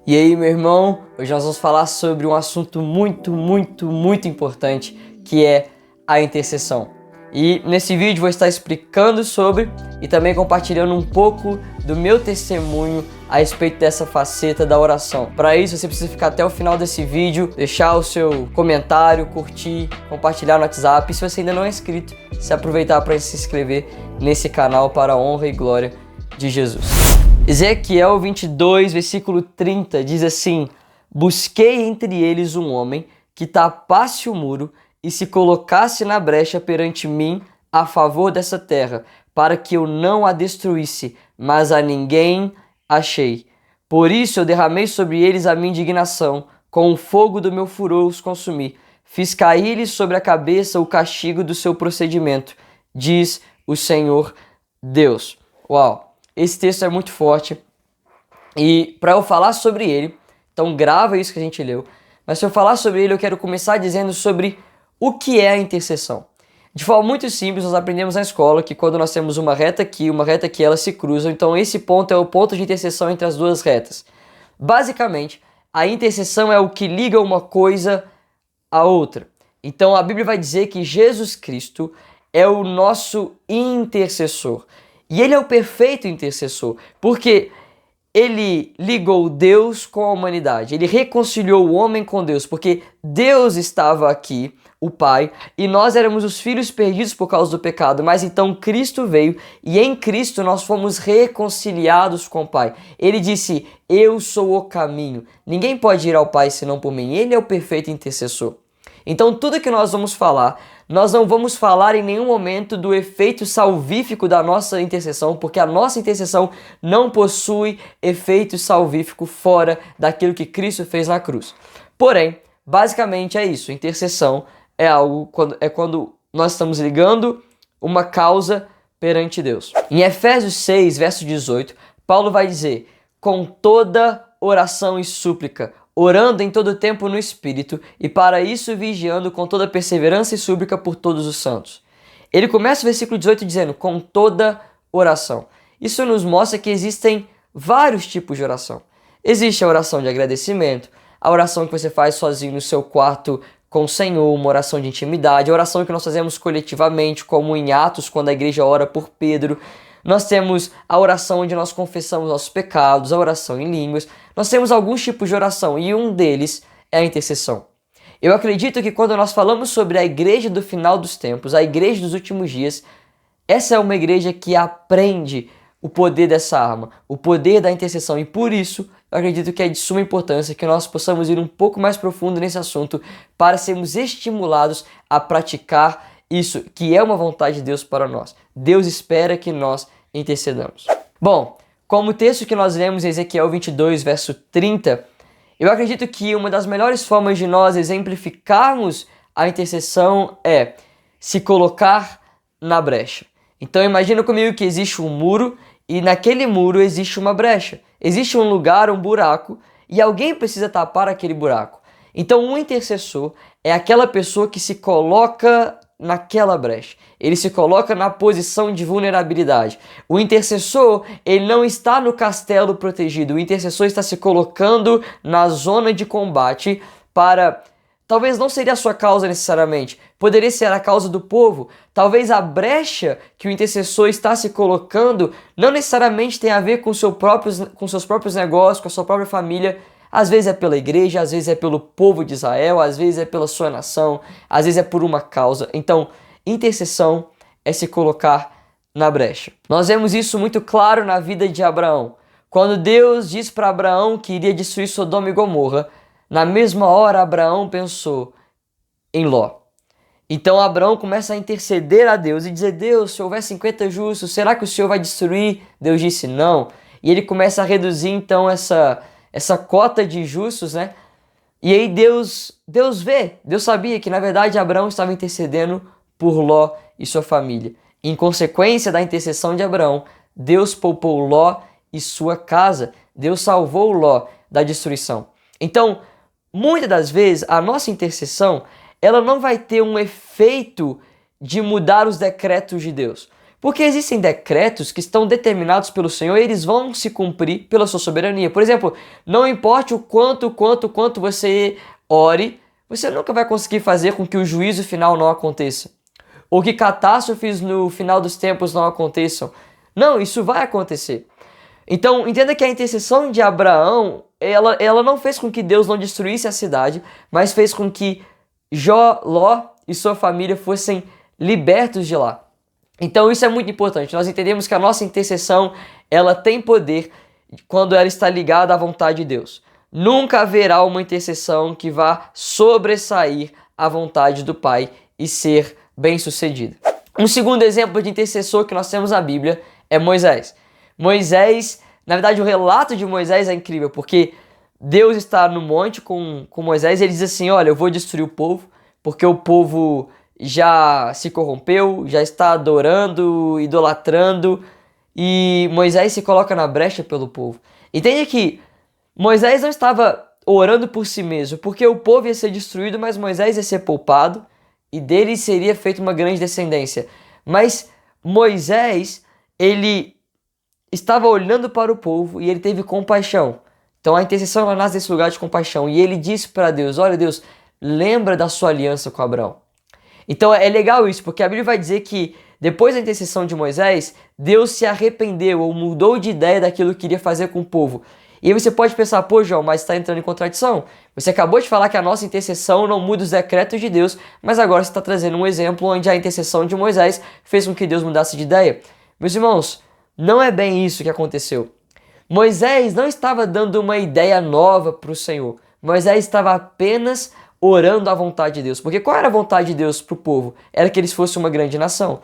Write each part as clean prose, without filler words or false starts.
E aí, meu irmão, hoje nós vamos falar sobre um assunto muito importante, que é a intercessão. E nesse vídeo vou estar explicando sobre e também compartilhando um pouco do meu testemunho a respeito dessa faceta da oração. Para isso, você precisa ficar até o final desse vídeo, deixar o seu comentário, curtir, compartilhar no WhatsApp. E se você ainda não é inscrito, se aproveitar para se inscrever nesse canal para a honra e glória de Jesus. Ezequiel 22, versículo 30 diz assim: busquei entre eles um homem que tapasse o muro e se colocasse na brecha perante mim a favor dessa terra, para que eu não a destruísse, mas a ninguém achei. Por isso eu derramei sobre eles a minha indignação, com o fogo do meu furor os consumi. Fiz cair-lhes sobre a cabeça o castigo do seu procedimento, diz o Senhor Deus. Uau! Esse texto é muito forte e para eu falar sobre ele, então grava isso que a gente leu, mas se eu falar sobre ele eu quero começar dizendo sobre o que é a intercessão. De forma muito simples, nós aprendemos na escola que quando nós temos uma reta aqui, elas se cruzam, então esse ponto é o ponto de interseção entre as duas retas. Basicamente, a intercessão é o que liga uma coisa à outra. Então a Bíblia vai dizer que Jesus Cristo é o nosso intercessor. E ele é o perfeito intercessor, porque ele ligou Deus com a humanidade, ele reconciliou o homem com Deus, porque Deus estava aqui, o Pai, e nós éramos os filhos perdidos por causa do pecado, mas então Cristo veio e em Cristo nós fomos reconciliados com o Pai. Ele disse: eu sou o caminho, ninguém pode ir ao Pai senão por mim, ele é o perfeito intercessor. Então tudo que nós vamos falar, nós não vamos falar em nenhum momento do efeito salvífico da nossa intercessão, porque a nossa intercessão não possui efeito salvífico fora daquilo que Cristo fez na cruz. Porém, basicamente é isso, intercessão é algo quando nós estamos ligando uma causa perante Deus. Em Efésios 6, verso 18, Paulo vai dizer: com toda oração e súplica, orando em todo tempo no Espírito, e para isso vigiando com toda perseverança e súplica por todos os santos. Ele começa o versículo 18 dizendo: com toda oração. Isso nos mostra que existem vários tipos de oração. Existe a oração de agradecimento, a oração que você faz sozinho no seu quarto com o Senhor, uma oração de intimidade, a oração que nós fazemos coletivamente, como em Atos, quando a igreja ora por Pedro. Nós temos a oração onde nós confessamos nossos pecados, a oração em línguas. Nós temos alguns tipos de oração e um deles é a intercessão. Eu acredito que quando nós falamos sobre a igreja do final dos tempos, a igreja dos últimos dias, essa é uma igreja que aprende o poder dessa arma, o poder da intercessão, e por isso eu acredito que é de suma importância que nós possamos ir um pouco mais profundo nesse assunto para sermos estimulados a praticar isso, que é uma vontade de Deus para nós. Deus espera que nós intercedamos. Bom, como o texto que nós lemos em Ezequiel 22, verso 30, eu acredito que uma das melhores formas de nós exemplificarmos a intercessão é se colocar na brecha. Então imagina comigo que existe um muro e naquele muro existe uma brecha. Existe um lugar, um buraco, e alguém precisa tapar aquele buraco. Então um intercessor é aquela pessoa que se coloca naquela brecha. Ele se coloca na posição de vulnerabilidade. O intercessor, ele não está no castelo protegido. O intercessor está se colocando na zona de combate para... Talvez não seria a sua causa necessariamente, poderia ser a causa do povo. Talvez a brecha que o intercessor está se colocando não necessariamente tem a ver com seus próprios negócios, com a sua própria família. Às vezes é pela igreja, às vezes é pelo povo de Israel, às vezes é pela sua nação, às vezes é por uma causa. Então, intercessão é se colocar na brecha. Nós vemos isso muito claro na vida de Abraão. Quando Deus diz para Abraão que iria destruir Sodoma e Gomorra, na mesma hora Abraão pensou em Ló. Então Abraão começa a interceder a Deus e dizer: Deus, se houver 50 justos, será que o Senhor vai destruir? Deus disse não. E ele começa a reduzir então essa cota de justos, né? E aí Deus sabia que na verdade Abraão estava intercedendo por Ló e sua família. Em consequência da intercessão de Abraão, Deus poupou Ló e sua casa. Deus salvou Ló da destruição. Então, muitas das vezes a nossa intercessão, ela não vai ter um efeito de mudar os decretos de Deus. Porque existem decretos que estão determinados pelo Senhor e eles vão se cumprir pela sua soberania. Por exemplo, não importa o quanto você ore, você nunca vai conseguir fazer com que o juízo final não aconteça. Ou que catástrofes no final dos tempos não aconteçam. Não, isso vai acontecer. Então, entenda que a intercessão de Abraão, ela não fez com que Deus não destruísse a cidade, mas fez com que Ló e sua família fossem libertos de lá. Então isso é muito importante. Nós entendemos que a nossa intercessão, ela tem poder quando ela está ligada à vontade de Deus. Nunca haverá uma intercessão que vá sobressair a vontade do Pai e ser bem-sucedida. Um segundo exemplo de intercessor que nós temos na Bíblia é Moisés. Moisés, na verdade o relato de Moisés é incrível, porque Deus está no monte com Moisés e ele diz assim, olha, eu vou destruir o povo, porque o povo já se corrompeu, já está adorando, idolatrando, e Moisés se coloca na brecha pelo povo. Entende que Moisés não estava orando por si mesmo, porque o povo ia ser destruído, mas Moisés ia ser poupado, e dele seria feita uma grande descendência. Mas Moisés, ele estava olhando para o povo e ele teve compaixão. Então a intercessão ela nasce desse lugar de compaixão. E ele disse para Deus, olha Deus, lembra da sua aliança com Abraão. Então é legal isso, porque a Bíblia vai dizer que depois da intercessão de Moisés, Deus se arrependeu ou mudou de ideia daquilo que queria fazer com o povo. E aí você pode pensar, pô João, mas está entrando em contradição. Você acabou de falar que a nossa intercessão não muda os decretos de Deus, mas agora você está trazendo um exemplo onde a intercessão de Moisés fez com que Deus mudasse de ideia. Meus irmãos, não é bem isso que aconteceu. Moisés não estava dando uma ideia nova para o Senhor. Moisés estava apenas orando à vontade de Deus. Porque qual era a vontade de Deus para o povo? Era que eles fossem uma grande nação.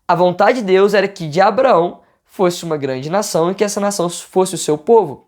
A vontade de Deus era que de Abraão fosse uma grande nação e que essa nação fosse o seu povo.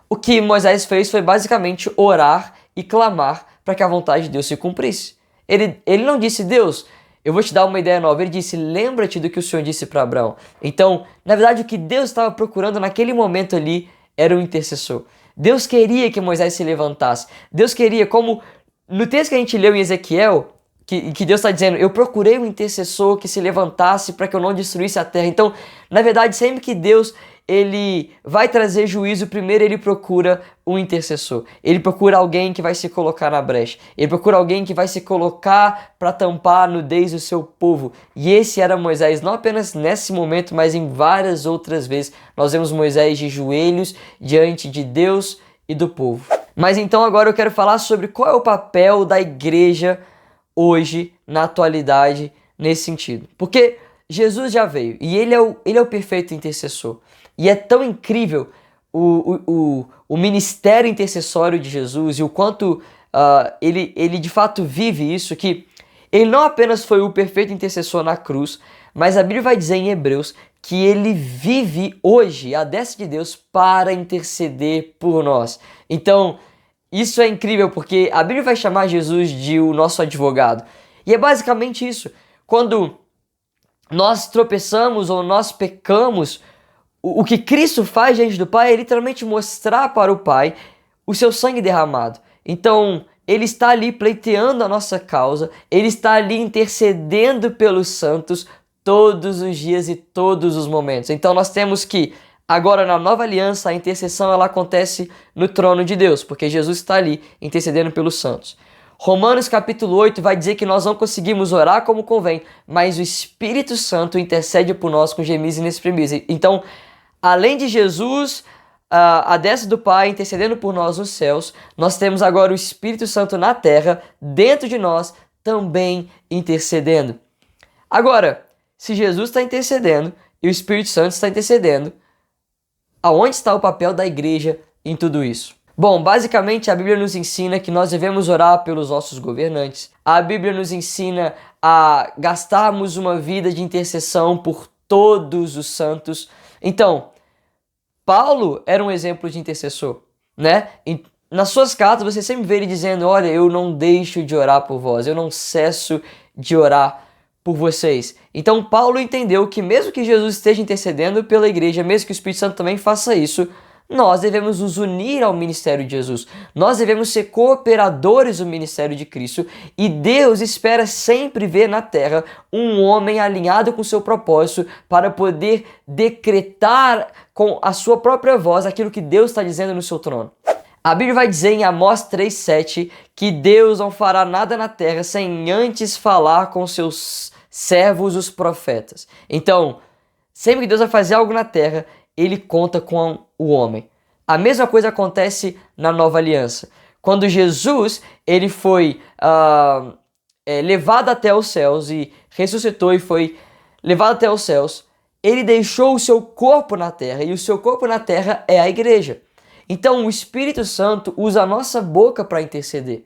O que Moisés fez foi basicamente orar e clamar para que a vontade de Deus se cumprisse. Ele não disse, Deus, eu vou te dar uma ideia nova. Ele disse, lembra-te do que o Senhor disse para Abraão. Então, na verdade, o que Deus estava procurando naquele momento ali era um intercessor. Deus queria que Moisés se levantasse. Deus queria, como no texto que a gente leu em Ezequiel, que Deus está dizendo, eu procurei um intercessor que se levantasse para que eu não destruísse a terra. Então, na verdade, sempre que Deus ele vai trazer juízo, primeiro ele procura um intercessor. Ele procura alguém que vai se colocar na brecha. Ele procura alguém que vai se colocar para tampar a nudez do seu povo. E esse era Moisés, não apenas nesse momento, mas em várias outras vezes. Nós vemos Moisés de joelhos diante de Deus e do povo. Mas então agora eu quero falar sobre qual é o papel da igreja hoje, na atualidade, nesse sentido. Porque Jesus já veio e ele é o perfeito intercessor. E é tão incrível o ministério intercessório de Jesus e o quanto ele de fato vive isso, que ele não apenas foi o perfeito intercessor na cruz, mas a Bíblia vai dizer em Hebreus que ele vive hoje à destra de Deus para interceder por nós. Então, isso é incrível porque a Bíblia vai chamar Jesus de o nosso advogado. E é basicamente isso. Quando nós tropeçamos ou nós pecamos, o que Cristo faz diante do Pai é literalmente mostrar para o Pai o seu sangue derramado. Então, ele está ali pleiteando a nossa causa, ele está ali intercedendo pelos santos todos os dias e todos os momentos. Então, nós temos que, agora na nova aliança, a intercessão ela acontece no trono de Deus, porque Jesus está ali intercedendo pelos santos. Romanos capítulo 8 vai dizer que nós não conseguimos orar como convém, mas o Espírito Santo intercede por nós com gemidos inexprimíveis. Então, além de Jesus, a destra do Pai intercedendo por nós nos céus, nós temos agora o Espírito Santo na terra, dentro de nós, também intercedendo. Agora, se Jesus está intercedendo e o Espírito Santo está intercedendo, aonde está o papel da igreja em tudo isso? Bom, basicamente a Bíblia nos ensina que nós devemos orar pelos nossos governantes. A Bíblia nos ensina a gastarmos uma vida de intercessão por todos os santos. Então, Paulo era um exemplo de intercessor, né? Nas suas cartas você sempre vê ele dizendo, olha, eu não deixo de orar por vós, eu não cesso de orar por vocês. Então Paulo entendeu que mesmo que Jesus esteja intercedendo pela igreja, mesmo que o Espírito Santo também faça isso, nós devemos nos unir ao ministério de Jesus. Nós devemos ser cooperadores do ministério de Cristo e Deus espera sempre ver na terra um homem alinhado com o seu propósito para poder decretar com a sua própria voz aquilo que Deus está dizendo no seu trono. A Bíblia vai dizer em Amós 3,7 que Deus não fará nada na terra sem antes falar com seus servos, os profetas. Então, sempre que Deus vai fazer algo na terra, ele conta com o homem. A mesma coisa acontece na Nova Aliança. Quando Jesus ele foi levado até os céus e ressuscitou e foi levado até os céus, ele deixou o seu corpo na terra e o seu corpo na terra é a igreja. Então o Espírito Santo usa a nossa boca para interceder.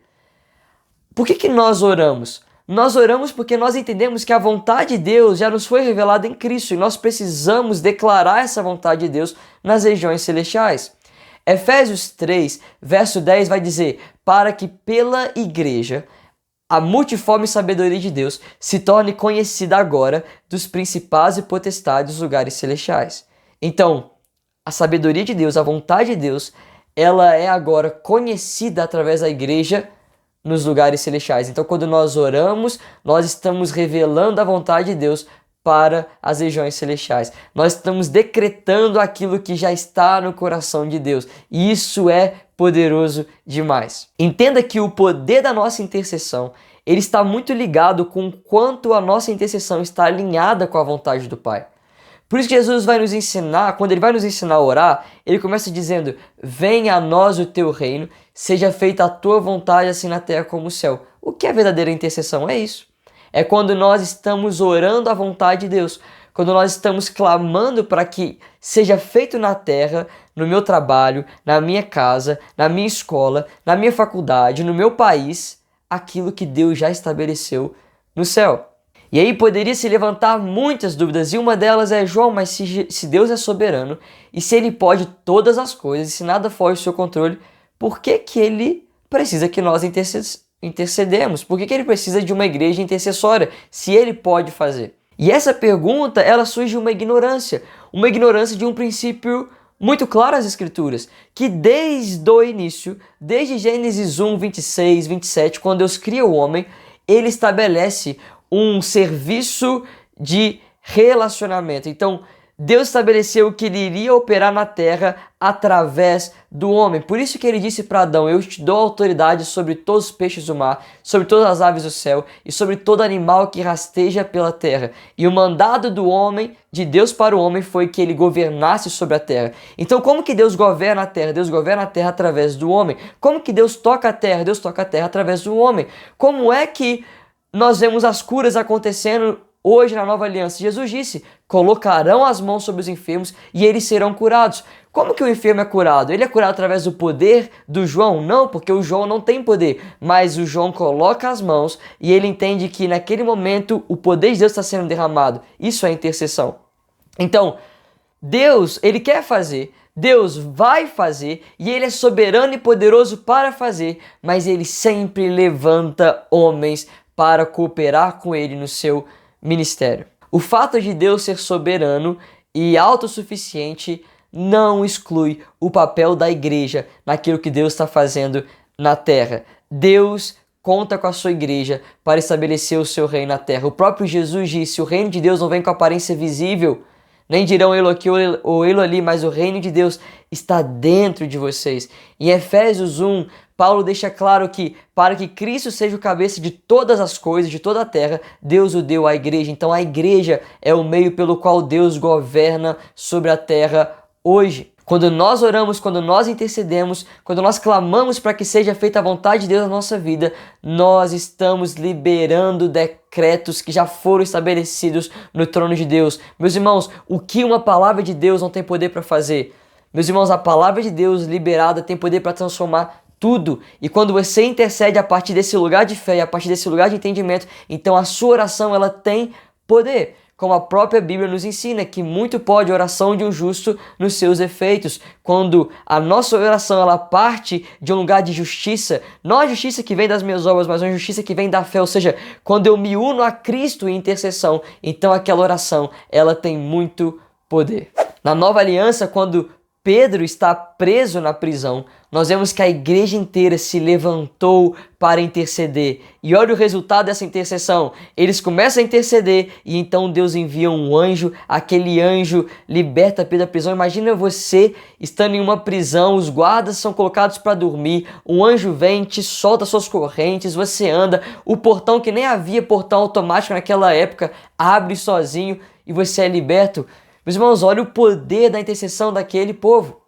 Por que nós oramos? Nós oramos porque nós entendemos que a vontade de Deus já nos foi revelada em Cristo e nós precisamos declarar essa vontade de Deus nas regiões celestiais. Efésios 3, verso 10 vai dizer: para que pela igreja a multiforme sabedoria de Deus se torne conhecida agora dos principados e potestades dos lugares celestiais. Então, a sabedoria de Deus, a vontade de Deus, ela é agora conhecida através da igreja nos lugares celestiais. Então, quando nós oramos, nós estamos revelando a vontade de Deus para as regiões celestiais. Nós estamos decretando aquilo que já está no coração de Deus. E isso é poderoso demais. Entenda que o poder da nossa intercessão, ele está muito ligado com o quanto a nossa intercessão está alinhada com a vontade do Pai. Por isso que Jesus vai nos ensinar, quando ele vai nos ensinar a orar, ele começa dizendo: venha a nós o teu reino, seja feita a tua vontade assim na terra como no céu. O que é verdadeira intercessão? É isso. É quando nós estamos orando a vontade de Deus, quando nós estamos clamando para que seja feito na terra, no meu trabalho, na minha casa, na minha escola, na minha faculdade, no meu país, aquilo que Deus já estabeleceu no céu. E aí poderia se levantar muitas dúvidas, e uma delas é: João, mas se Deus é soberano, e se Ele pode todas as coisas, e se nada foge do seu controle, por que Ele precisa que nós intercedemos? Por que Ele precisa de uma igreja intercessória, se Ele pode fazer? E essa pergunta, ela surge de uma ignorância de um princípio muito claro nas Escrituras, que desde o início, desde Gênesis 1, 26, 27, quando Deus cria o homem, Ele estabelece um serviço de relacionamento. Então, Deus estabeleceu que Ele iria operar na terra através do homem. Por isso que Ele disse para Adão: eu te dou autoridade sobre todos os peixes do mar, sobre todas as aves do céu e sobre todo animal que rasteja pela terra. E o mandado do homem, de Deus para o homem, foi que ele governasse sobre a terra. Então, como que Deus governa a terra? Deus governa a terra através do homem. Como que Deus toca a terra? Deus toca a terra através do homem. Como é que nós vemos as curas acontecendo hoje na Nova Aliança? Jesus disse: colocarão as mãos sobre os enfermos e eles serão curados. Como que o enfermo é curado? Ele é curado através do poder do João? Não, porque o João não tem poder, mas o João coloca as mãos e ele entende que naquele momento o poder de Deus está sendo derramado. Isso é intercessão. Então, Deus, Ele quer fazer, Deus vai fazer e Ele é soberano e poderoso para fazer, mas Ele sempre levanta homens para cooperar com Ele no seu ministério. O fato de Deus ser soberano e autossuficiente não exclui o papel da igreja naquilo que Deus está fazendo na terra. Deus conta com a sua igreja para estabelecer o seu reino na terra. O próprio Jesus disse: o reino de Deus não vem com aparência visível, nem dirão Elo aqui ou Elo ali, mas o reino de Deus está dentro de vocês. Em Efésios 1, Paulo deixa claro que para que Cristo seja o cabeça de todas as coisas, de toda a terra, Deus o deu à igreja. Então a igreja é o meio pelo qual Deus governa sobre a terra hoje. Quando nós oramos, quando nós intercedemos, quando nós clamamos para que seja feita a vontade de Deus na nossa vida, nós estamos liberando decretos que já foram estabelecidos no trono de Deus. Meus irmãos, o que uma palavra de Deus não tem poder para fazer? Meus irmãos, a palavra de Deus liberada tem poder para transformar tudo. E quando você intercede a partir desse lugar de fé, a partir desse lugar de entendimento, então a sua oração ela tem poder. Como a própria Bíblia nos ensina, que muito pode a oração de um justo nos seus efeitos. Quando a nossa oração ela parte de um lugar de justiça, não a justiça que vem das minhas obras, mas uma justiça que vem da fé, ou seja, quando eu me uno a Cristo em intercessão, então aquela oração ela tem muito poder. Na Nova Aliança, quando Pedro está preso na prisão, nós vemos que a igreja inteira se levantou para interceder. E olha o resultado dessa intercessão. Eles começam a interceder e então Deus envia um anjo. Aquele anjo liberta Pedro da prisão. Imagina você estando em uma prisão, os guardas são colocados para dormir, um anjo vem, te solta suas correntes, você anda, o portão, que nem havia portão automático naquela época, abre sozinho e você é liberto. Meus irmãos, olha o poder da intercessão daquele povo.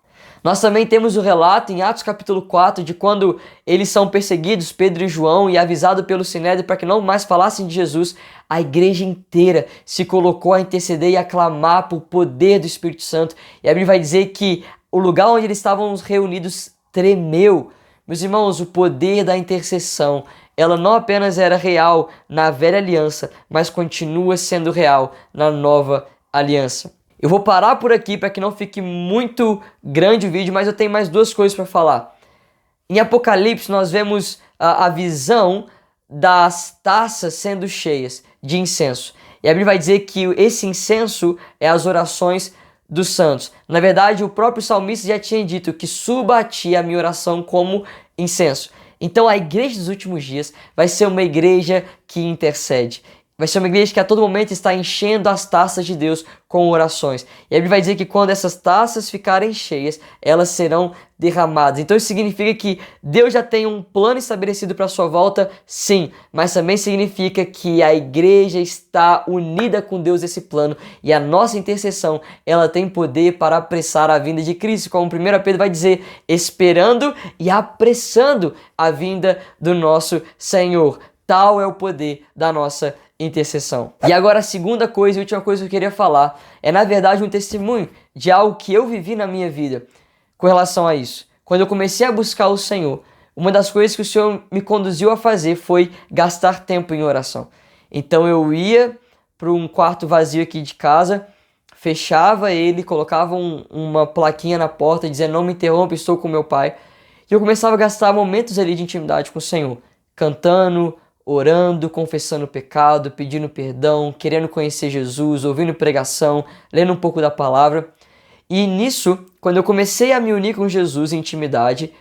Nós também temos o relato em Atos capítulo 4 de quando eles são perseguidos, Pedro e João, e avisado pelo Sinédrio para que não mais falassem de Jesus, a igreja inteira se colocou a interceder e a clamar por poder do Espírito Santo. E a Bíblia vai dizer que o lugar onde eles estavam reunidos tremeu. Meus irmãos, o poder da intercessão, ela não apenas era real na velha aliança, mas continua sendo real na nova aliança. Eu vou parar por aqui para que não fique muito grande o vídeo, mas eu tenho mais duas coisas para falar. Em Apocalipse nós vemos a visão das taças sendo cheias de incenso. E a Bíblia vai dizer que esse incenso é as orações dos santos. Na verdade, o próprio salmista já tinha dito que subatia a minha oração como incenso. Então a igreja dos últimos dias vai ser uma igreja que intercede. Vai ser uma igreja que a todo momento está enchendo as taças de Deus com orações. E a Bíblia vai dizer que quando essas taças ficarem cheias, elas serão derramadas. Então isso significa que Deus já tem um plano estabelecido para a sua volta, sim. Mas também significa que a igreja está unida com Deus nesse plano. E a nossa intercessão, ela tem poder para apressar a vinda de Cristo. Como 1 Pedro vai dizer, esperando e apressando a vinda do nosso Senhor. Tal é o poder da nossa intercessão. E agora a segunda coisa e última coisa que eu queria falar é, na verdade, um testemunho de algo que eu vivi na minha vida com relação a isso. Quando eu comecei a buscar o Senhor, uma das coisas que o Senhor me conduziu a fazer foi gastar tempo em oração. Então eu ia para um quarto vazio aqui de casa, fechava ele, colocava uma plaquinha na porta dizendo: não me interrompa, estou com meu pai. E eu começava a gastar momentos ali de intimidade com o Senhor, cantando, orando, confessando o pecado, pedindo perdão, querendo conhecer Jesus, ouvindo pregação, lendo um pouco da palavra. E nisso, quando eu comecei a me unir com Jesus em intimidade,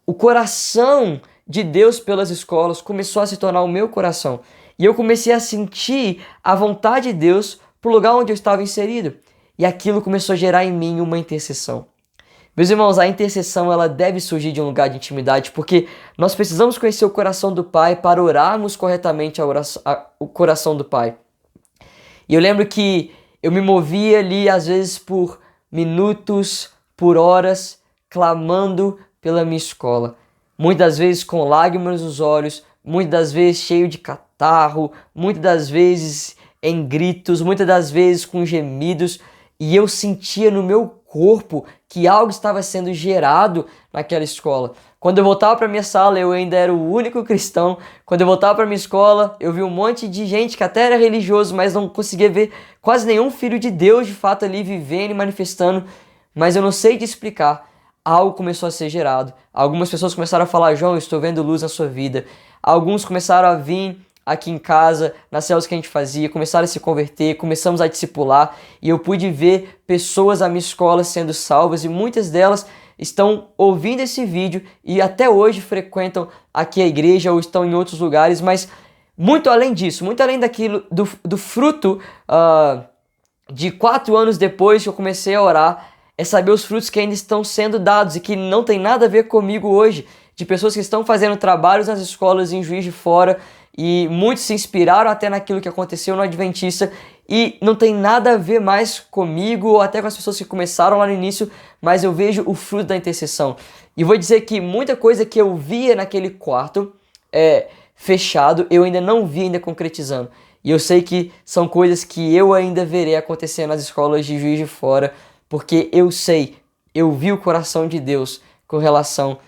o coração de Deus pelas escolas começou a se tornar o meu coração. E eu comecei a sentir a vontade de Deus para o lugar onde eu estava inserido. E aquilo começou a gerar em mim uma intercessão. Meus irmãos, a intercessão ela deve surgir de um lugar de intimidade, porque nós precisamos conhecer o coração do Pai para orarmos corretamente o coração do Pai. E eu lembro que eu me movia ali, às vezes, por minutos, por horas, clamando pela minha escola. Muitas vezes com lágrimas nos olhos, muitas das vezes cheio de catarro, muitas das vezes em gritos, muitas das vezes com gemidos. E eu sentia no meu corpo que algo estava sendo gerado naquela escola. Quando eu voltava para minha sala, eu ainda era o único cristão. Quando eu voltava para minha escola, eu vi um monte de gente que até era religioso, mas não conseguia ver quase nenhum filho de Deus de fato ali vivendo e manifestando. Mas eu não sei te explicar. Algo começou a ser gerado. Algumas pessoas começaram a falar: João, eu estou vendo luz na sua vida. Alguns começaram a vir aqui em casa, nas células que a gente fazia, começaram a se converter, começamos a discipular e eu pude ver pessoas da minha escola sendo salvas e muitas delas estão ouvindo esse vídeo e até hoje frequentam aqui a igreja ou estão em outros lugares, mas muito além disso, muito além daquilo, do fruto de 4 anos depois que eu comecei a orar, é saber os frutos que ainda estão sendo dados e que não tem nada a ver comigo hoje, de pessoas que estão fazendo trabalhos nas escolas em Juiz de Fora. E muitos se inspiraram até naquilo que aconteceu no Adventista e não tem nada a ver mais comigo ou até com as pessoas que começaram lá no início, mas eu vejo o fruto da intercessão. E vou dizer que muita coisa que eu via naquele quarto fechado, eu ainda não vi ainda concretizando. E eu sei que são coisas que eu ainda verei acontecer nas escolas de Juiz de Fora, porque eu vi o coração de Deus com relação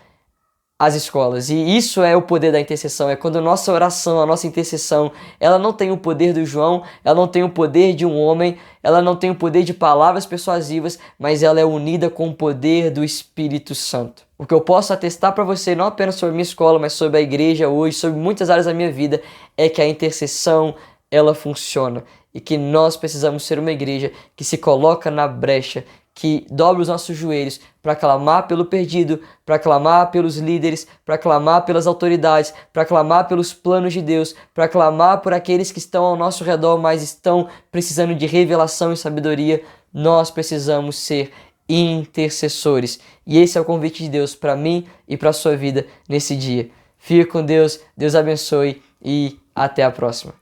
as escolas. E isso é o poder da intercessão, é quando a nossa oração, a nossa intercessão, ela não tem o poder do João, ela não tem o poder de um homem, ela não tem o poder de palavras persuasivas, mas ela é unida com o poder do Espírito Santo. O que eu posso atestar para você, não apenas sobre a minha escola, mas sobre a igreja hoje, sobre muitas áreas da minha vida, é que a intercessão, ela funciona. E que nós precisamos ser uma igreja que se coloca na brecha, que dobra os nossos joelhos para clamar pelo perdido, para clamar pelos líderes, para clamar pelas autoridades, para clamar pelos planos de Deus, para clamar por aqueles que estão ao nosso redor, mas estão precisando de revelação e sabedoria. Nós precisamos ser intercessores. E esse é o convite de Deus para mim e para a sua vida nesse dia. Fique com Deus, Deus abençoe e até a próxima.